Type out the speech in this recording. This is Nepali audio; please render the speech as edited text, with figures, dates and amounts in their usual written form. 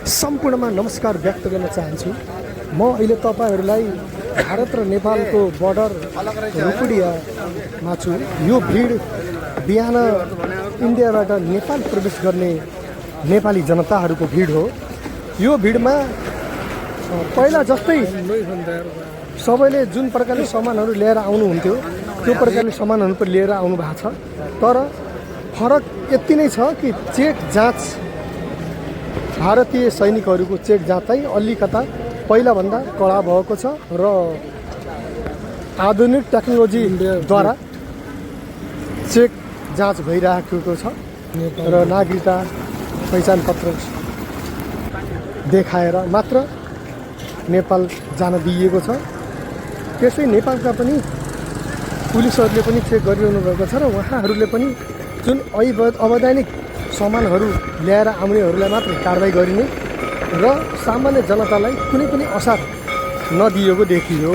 सम्पूर्णमा नमस्कार व्यक्त गर्न चाहन्छु। म अहिले तपाईहरूलाई भारत र नेपालको बर्डर रुकुडियामा छु। यो भिड बिहान इन्डियाबाट नेपाल प्रवेश गर्ने नेपाली जनताहरूको भिड हो। यो भिडमा पहिला जस्तै सबैले जुन प्रकारले सामानहरू लिएर आउनुहुन्थ्यो त्यो प्रकारले सामानहरू पनि लिएर आउनु भएको छ। तर फरक यति नै छ कि चेक जाँच, भारतीय सैनिकहरूको चेक जाँच चाहिँ अलिकता पहिलाभन्दा कडा भएको छ र आधुनिक टेक्नोलोजीद्वारा चेक जाँच भइरहेको छ र नागरिकता पहिचान पत्र देखाएर मात्र नेपाल जान दिइएको छ। त्यसै नेपालका पनि पुलिसहरूले पनि चेक गरिरहनु भएको छ र उहाँहरूले पनि जुन अवैधानिक सामानहरू ल्याएर आउनेहरूलाई मात्र कारबाही गरिने र सामान्य जनतालाई कुनै पनि असर नदिएको देखियो।